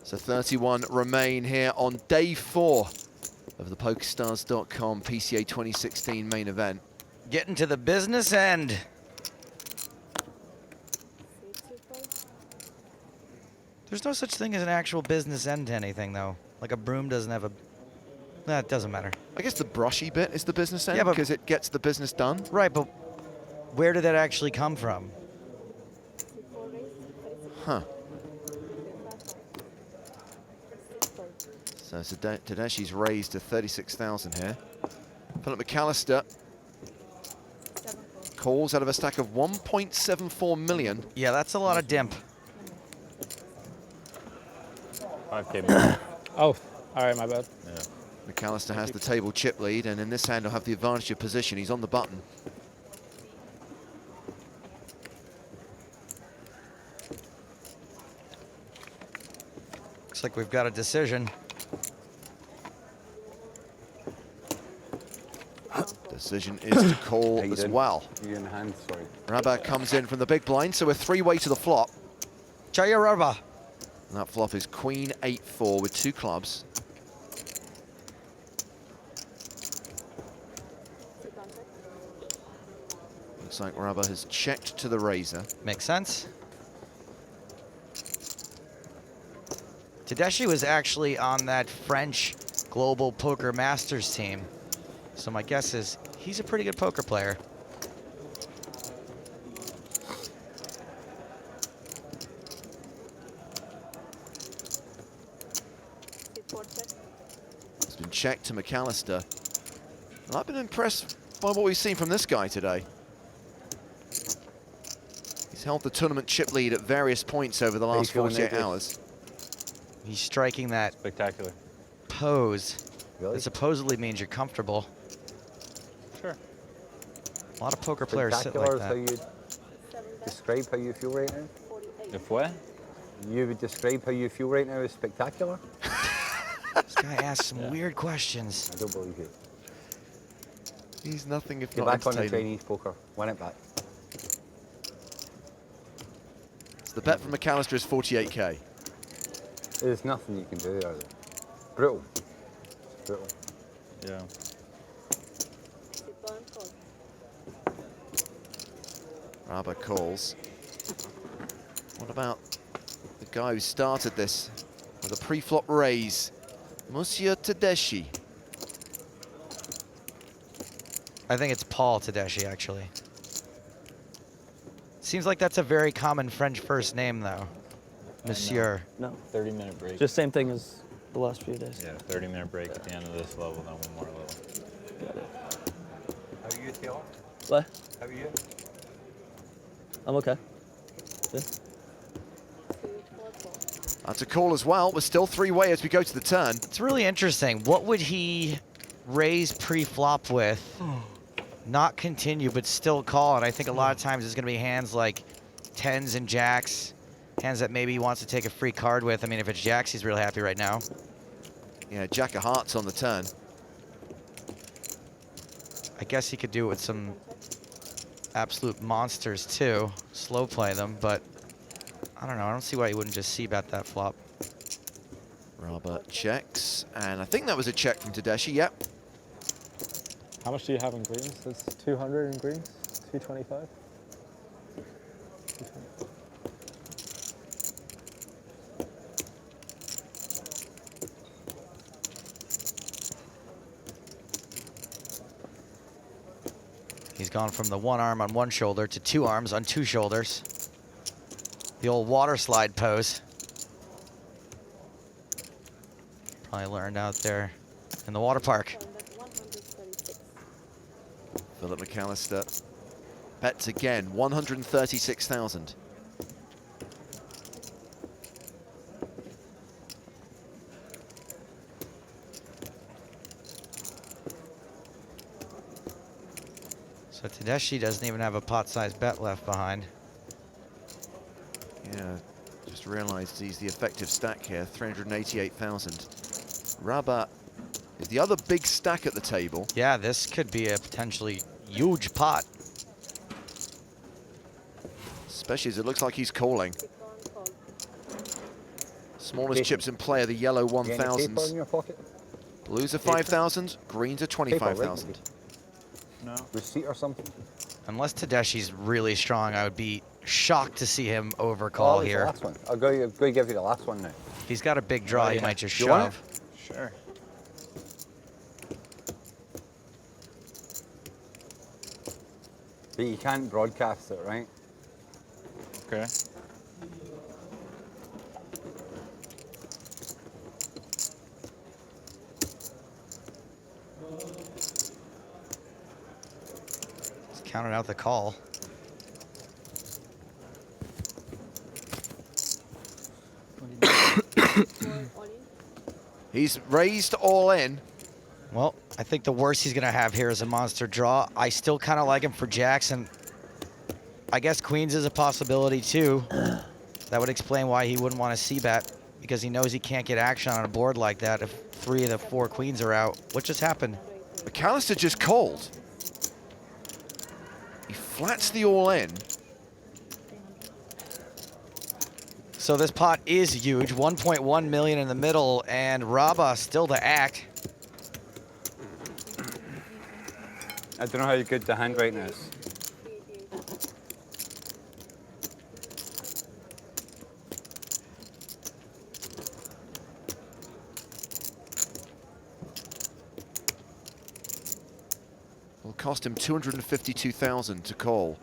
So 31 remain here on day 4 of the PokerStars.com PCA 2016 main event. Getting to the business end. There's no such thing as an actual business end to anything, though. Like a broom doesn't have a... That doesn't matter. I guess the brushy bit is the business end, Yeah, but- because it gets the business done. Right, but where did that actually come from? Huh. So Tedeschi's raised to 36,000 here. Philip McAllister calls out of a stack of 1.74 million. Yeah, that's a lot of dimp. 5K. Oh, all right, my bad. Yeah. McAllister has the table chip lead, and in this hand he'll have the advantage of position. He's on the button. Looks like we've got a decision. Decision is to call as well. You in hand, sorry. Rabat comes in from the big blind, so we're 3-way to the flop. Chaya Raba. And that flop is Queen 8-4 with 2 clubs. Looks like Rabat has checked to the razor. Makes sense. Tedeschi was actually on that French Global Poker Masters team. So my guess is he's a pretty good poker player. It's been checked to McAllister. And I've been impressed by what we've seen from this guy today. He's held the tournament chip lead at various points over the last 48 hours. He's striking that Spectacular. pose Really? that supposedly means you're comfortable. Sure. A lot of poker players sit like Spectacular is that. how you describe how you feel right now? If what? You would describe how you feel right now as spectacular? This guy asks some weird questions. I don't believe you. He's nothing if Get not back on the entertaining. Chinese poker. Win it back. So the bet from McAllister is 48K. There's nothing you can do there. Brutal. Brutal. Yeah. Rabat calls. What about the guy who started this with a pre-flop raise, Monsieur Tedeschi? I think it's Paul Tedeschi, actually. Seems like that's a very common French first name, though. Monsieur. No, 30-minute break. just same thing as the last few days. Yeah, 30-minute break at the end of this level, then one more level. Got it. How are you, Taylor? What? How are you? I'm okay. Yeah. That's a call as well. We're still 3-way as we go to the turn. It's really interesting. What would he raise pre-flop with? Not continue, but still call. And I think a lot of times it's going to be hands like 10s and jacks, hands that maybe he wants to take a free card with. I mean, if it's jacks, he's really happy right now. Yeah, Jack of Hearts on the turn. I guess he could do it with some absolute monsters too. Slow play them, but I don't know. I don't see why he wouldn't just c-bet that flop. Rabat checks, and I think that was a check from Tedeschi. Yep. How much do you have in greens? It's 200 in greens? 225? He's gone from the one arm on one shoulder to 2 arms on 2 shoulders. The old water slide pose. Probably learned out there in the water park. Philip McAllister bets again, 136,000. So Tedeschi doesn't even have a pot-sized bet left behind. Yeah, just realized he's the effective stack here, 388,000. Rabat is the other big stack at the table. Yeah, this could be a potentially huge pot. Especially as it looks like he's calling. Smallest Jason, chips in play are the yellow you got any paper in 1000s. your pocket? Blues are Paper? 5,000, greens are Paper, right? 25,000. No. Receipt or something? Unless Tedeschi's really strong, I would be shocked to see him Oh, overcall it's the here. last one. I'll go give you the last one now. If he's got a big draw, Oh, he yeah. might just You want shove. Sure. But you can't broadcast it, right? Okay. He's counted out the call. He's raised all in. Well, I think the worst he's gonna have here is a monster draw. I still kind of like him for Jackson. I guess queens is a possibility too. That would explain why he wouldn't want to c-bet, because he knows he can't get action on a board like that if 3 of the 4 queens are out. What just happened? McAllister just called. He flats the all in. So this pot is huge, 1.1 million in the middle, and Raba still to act. I don't know how good the handwriting is. Will cost him 252,000 to call.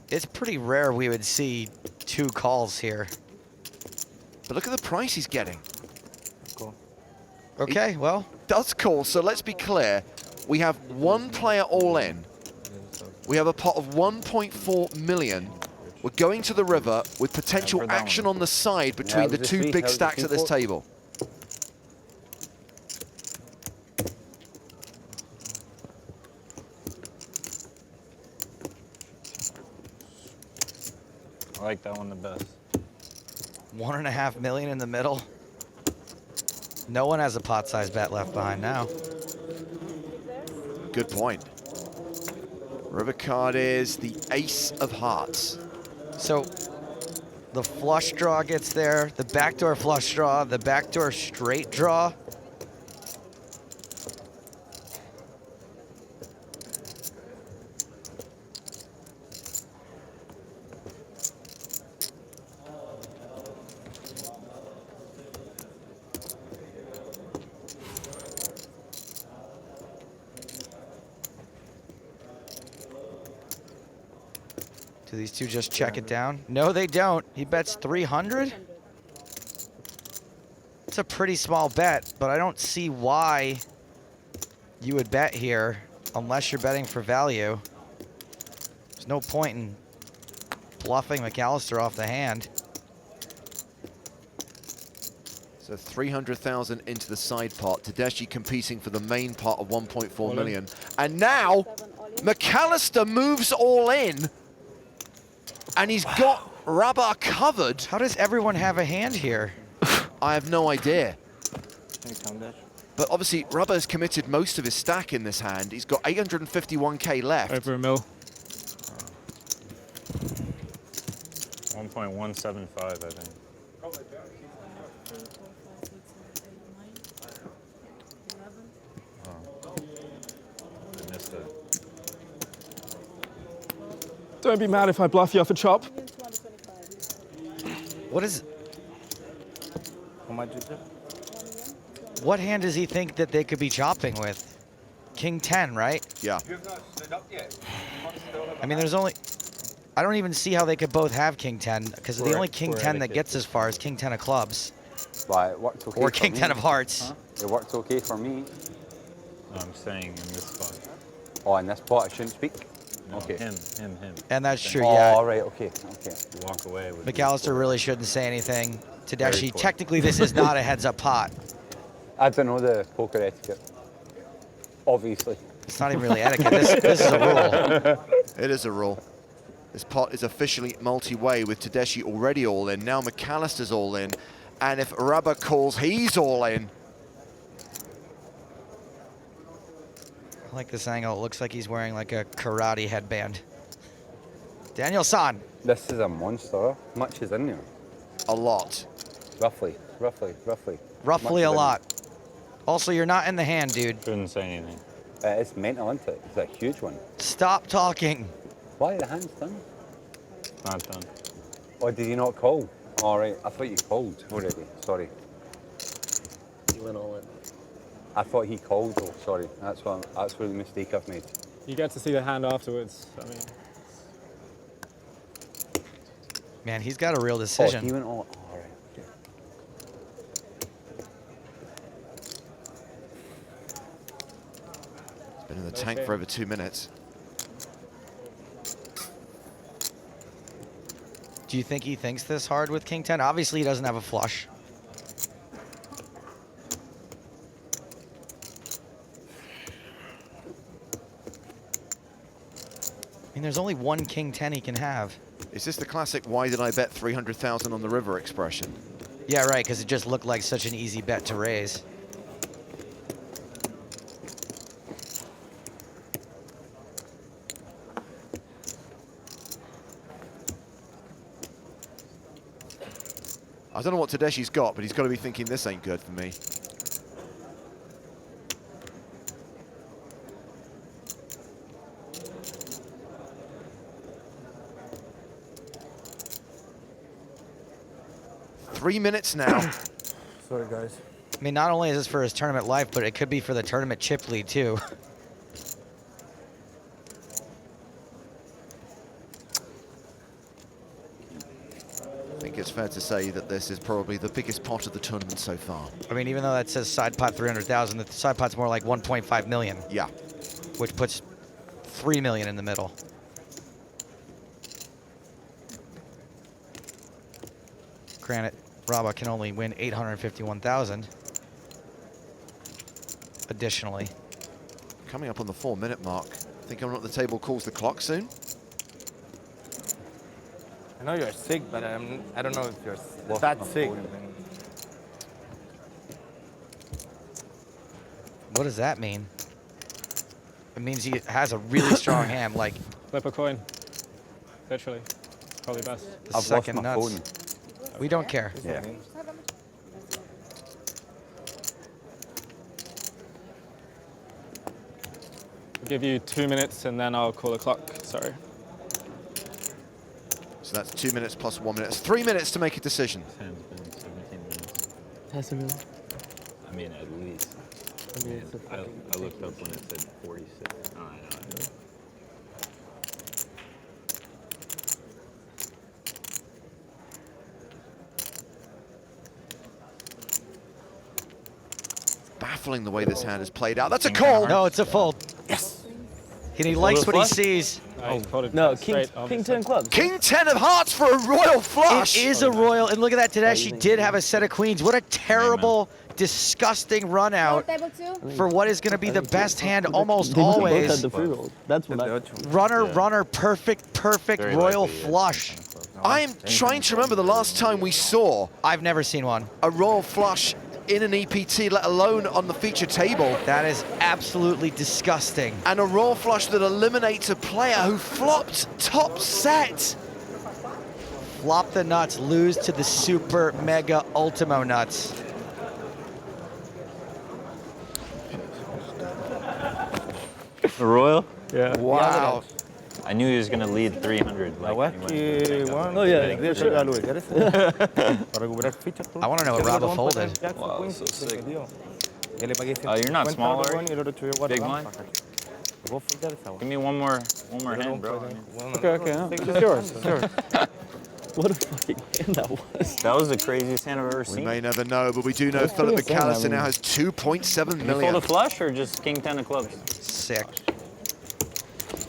It's pretty rare we would see 2 calls here. But look at the price he's getting. Cool. Okay, well, Does call, so let's be clear. We have one player all in. We have a pot of 1.4 million. We're going to the river with potential for that action one. on the side between it the was a 2 three, big that was a stacks at this 3-4. table. I like that one the best. 1.5 million in the middle. No one has a pot size bet left behind now. Good point. River card is the ace of hearts. So the flush draw gets there, the backdoor flush draw, the backdoor straight draw. Do these two just check it down? No, they don't. He bets 300. It's a pretty small bet, but I don't see why you would bet here unless you're betting for value. There's no point in bluffing McAllister off the hand. So 300,000 into the side pot. Tedeschi competing for the main pot of 1.4 million. And now McAllister moves all in. And he's got Raba covered. How does everyone have a hand here? I have no idea. Thanks, Tom. But obviously, Raba has committed most of his stack in this hand. He's got 851k left. Over a mil. 1.175, I think. I missed it. Don't be mad if I bluff you off a chop. What is? How much is it? What hand does he think that they could be chopping with? King 10, right? Yeah. I mean, there's only... I don't even see how they could both have King 10, because the only King 10 that gets as far is King 10 of clubs. But it worked okay Or for King me. 10 of hearts. Huh? It worked okay for me. No, I'm saying in this spot. Oh, in this pot I shouldn't speak? No, Okay. him. And that's true, Oh, yeah. all right, okay, okay. You walk away with McAllister really shouldn't say anything. Tedeschi, poor. technically this is not a heads-up pot. I don't know the poker etiquette. Obviously. It's not even really etiquette. This is a rule. It is a rule. This pot is officially multi-way with Tedeschi already all in. Now McAllister's all in. And if Raba calls, he's all in. I like this angle. It looks like he's wearing like a karate headband. Daniel San. This is a monster. Much is in there. a lot. Roughly. Roughly a lot. Also, you're not in the hand, dude. Couldn't say anything. It's mental, isn't it? It's a huge one. Stop talking. Why? The hand's done. It's not done. Or did you not call? All right. I thought you called already. Sorry. He went all in. I thought he called though. Sorry. That's where the mistake I've made. You get to see the hand afterwards. I mean, Man, he's got a real Oh, decision. he went all. All right. Okay. It's been in the tank for over 2 minutes. Do you think he thinks this hard with King 10? Obviously, he doesn't have a flush. I mean, there's only one King 10 he can have. Is this the classic "why did I bet 300,000 on the river" expression? Yeah, right, because it just looked like such an easy bet to raise. I don't know what Tedeschi's got, but he's got to be thinking this ain't good for me. Three minutes now. Sorry, guys. I mean, not only is this for his tournament life, but it could be for the tournament chip lead, too. I think it's fair to say that this is probably the biggest pot of the tournament so far. I mean, even though that says side pot 300,000, the side pot's more like 1.5 million, Yeah. which puts 3 million in the middle. Granted, Raba can only win 851,000. Additionally, Coming up on the 4-minute mark. I think everyone at the table calls the clock soon. I know you're sick, but I don't know if you're Lost that my sick. phone. what does that mean? It means he has a really strong hand, like flip a coin. Literally. Probably best. the I've lost second my nuts. phone. We don't care. Yeah. I'll give you 2 minutes and then I'll call the clock. Sorry. So that's 2 minutes plus 1 minute. It's 3 minutes to make a decision. This hand's been 17 minutes. Has it really? I mean, at least. I mean, it's a I fucking looked up when it said 46. Oh, I know. Baffling the way this hand is played out. That's a call. No, it's a fold. Yes. And he likes what he sees. He folded No, straight, King obviously. 10 clubs. King 10 of hearts for a royal flush. It is a royal, and look at that, Tedeschi did have a set of queens. What a terrible, disgusting run out for what is going to be the best hand almost They both had always. the free roll. That's what I. Runner, perfect Very royal likely, yeah. flush. I am trying to remember the last time we saw I've never seen one. a royal flush in an EPT, let alone on the feature table. That is absolutely disgusting. And a royal flush that eliminates a player who flopped top set. Flop the nuts, lose to the super mega ultimo nuts. The Royal? Yeah. Wow. I knew he was going to lead 300. Like, Oh yeah, deixa eu ver, quer para recuperar ficha. I want to know what Raba folded. Wow, that's so sick. Eu le paguei You're not small, are you? e o outro tirou o Big guarda-lá. blind? Eu vou fritar essa Give me one more hand, bro. Okay, no, it's yours. It's yours. What a fucking hand that was. That was the craziest hand I've ever We seen. may never know, but we do know Philip Yeah, I McAllister mean- now has 2.7 You million. fold a flush or just King 10 of clubs? Sick.